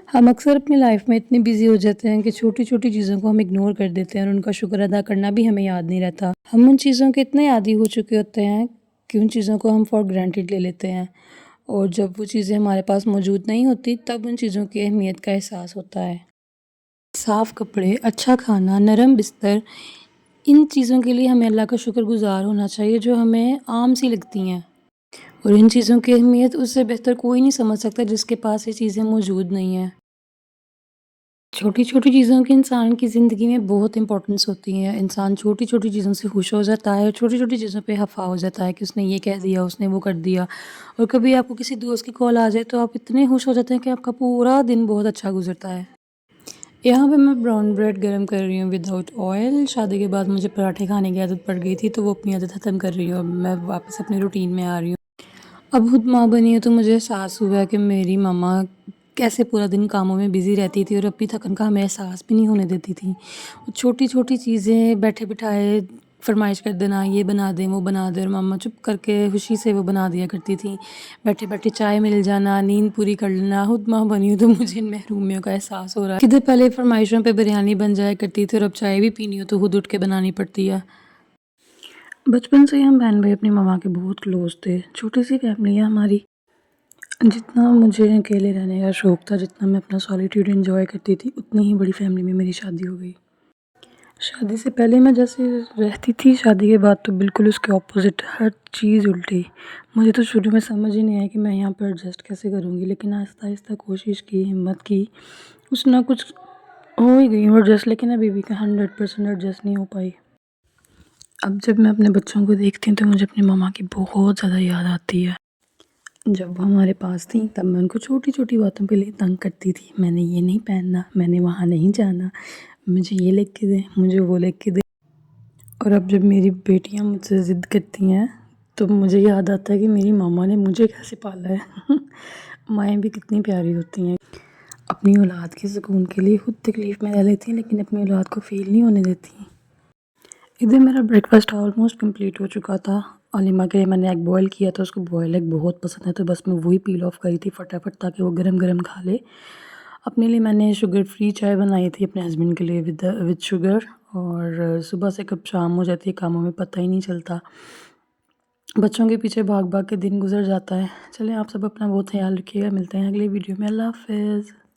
ہم اکثر اپنی لائف میں اتنے بزی ہو جاتے ہیں کہ چھوٹی چھوٹی چیزوں کو ہم اگنور کر دیتے ہیں اور ان کا شکر ادا کرنا بھی ہمیں یاد نہیں رہتا۔ ہم ان چیزوں کے اتنے عادی ہو چکے ہوتے ہیں کہ ان چیزوں کو ہم فار گرانٹیڈ لے لیتے ہیں، اور جب وہ چیزیں ہمارے پاس موجود نہیں ہوتی تب ان چیزوں کی اہمیت کا احساس ہوتا ہے۔ صاف کپڑے، اچھا کھانا، نرم بستر، ان چیزوں کے لیے ہمیں اللہ کا شکر گزار ہونا چاہیے جو ہمیں عام سی لگتی ہیں، اور ان چیزوں کی اہمیت اس سے بہتر کوئی نہیں سمجھ سکتا جس کے پاس یہ چیزیں موجود نہیں ہیں۔ چھوٹی چھوٹی چیزوں کی انسان کی زندگی میں بہت امپورٹنس ہوتی ہیں۔ انسان چھوٹی چھوٹی چیزوں سے خوش ہو جاتا ہے اور چھوٹی چھوٹی چیزوں پہ خفا ہو جاتا ہے کہ اس نے یہ کہہ دیا، اس نے وہ کر دیا، اور کبھی آپ کو کسی دوست کی کال آ جائے تو آپ اتنے خوش ہو جاتے ہیں کہ آپ کا پورا دن بہت اچھا گزرتا ہے۔ یہاں پہ میں براؤن بریڈ گرم کر رہی ہوں وداؤٹ آئل۔ شادی کے بعد مجھے پراٹھے کھانے کی عادت پڑ گئی تھی تو وہ اپنی عادت ختم کر رہی ہوں، اب میں واپس اپنی روٹین میں آ رہی ہوں۔ اب خود ماں بنی ہے تو مجھے احساس ہوا کہ میری ماما کیسے پورا دن کاموں میں بزی رہتی تھی اور اپنی تھکن کا ہمیں احساس بھی نہیں ہونے دیتی تھی۔ چھوٹی چھوٹی چیزیں بیٹھے بٹھائے فرمائش کر دینا، یہ بنا دیں وہ بنا دیں، اور ماما چپ کر کے خوشی سے وہ بنا دیا کرتی تھیں۔ بیٹھے بیٹھے چائے مل جانا، نیند پوری کر لینا۔ خود ماں بنی ہوں تو مجھے ان محرومیوں کا احساس ہو رہا ہے۔ کدھر پہلے فرمائشوں پہ بریانی بن جایا کرتی تھی اور اب چائے بھی پینی ہو تو خود اٹھ کے بنانی پڑتی ہے۔ بچپن سے ہی ہم بہن بھائی اپنی ماما کے بہت کلوز تھے۔ چھوٹی سی فیملی ہے ہماری۔ جتنا مجھے اکیلے رہنے کا شوق تھا، جتنا میں اپنا سالیٹیوڈ انجوائے کرتی تھی، اتنی ہی بڑی فیملی میں میری شادی ہو گئی۔ شادی سے پہلے میں جیسے رہتی تھی، شادی کے بعد تو بالکل اس کے اپوزٹ، ہر چیز الٹی۔ مجھے تو شروع میں سمجھ ہی نہیں آیا کہ میں یہاں پر ایڈجسٹ کیسے کروں گی، لیکن آہستہ آہستہ کوشش کی، ہمت کی، کچھ نہ کچھ ہو ہی گئی ہوں ایڈجسٹ، لیکن ابھی بھی 100% ایڈجسٹ نہیں ہو پائی۔ اب جب میں اپنے بچوں کو دیکھتی ہوں تو مجھے اپنی ماما کی بہت زیادہ یاد آتی ہے۔ جب وہ ہمارے پاس تھیں تب میں ان کو چھوٹی چھوٹی باتوں کے لیے تنگ کرتی تھی۔ میں نے یہ نہیں پہننا، میں نے وہاں نہیں جانا، مجھے یہ لے کے دیں، مجھے وہ لے کے دیں۔ اور اب جب میری بیٹیاں مجھ سے ضد کرتی ہیں تو مجھے یاد آتا ہے کہ میری ماما نے مجھے کیسے پالا ہے۔ مائیں بھی کتنی پیاری ہوتی ہیں، اپنی اولاد کے سکون کے لیے خود تکلیف میں رہ لیتی ہیں لیکن اپنی اولاد کو فیل نہیں ہونے دیتی۔ ادھر میرا بریک فاسٹ آلموسٹ کمپلیٹ ہو چکا تھا۔ علیمہ کے لیے میں نے ایگ بوائل کیا تھا، اس کو بوائل ایگ بہت پسند ہے تو بس میں وہی پیل آف کری تھی فٹافٹ تاکہ وہ گرم گرم کھا لے۔ اپنے لیے میں نے شوگر فری چائے بنائی تھی، اپنے ہسبینڈ کے لیے ود شوگر، اور صبح سے کب شام ہو جاتی ہے کاموں میں پتہ ہی نہیں چلتا، بچوں کے پیچھے بھاگ بھاگ کے دن گزر جاتا ہے۔ چلیں آپ سب اپنا بہت خیال رکھیے گا، ملتے ہیں اگلی ویڈیو میں۔ اللہ حافظ۔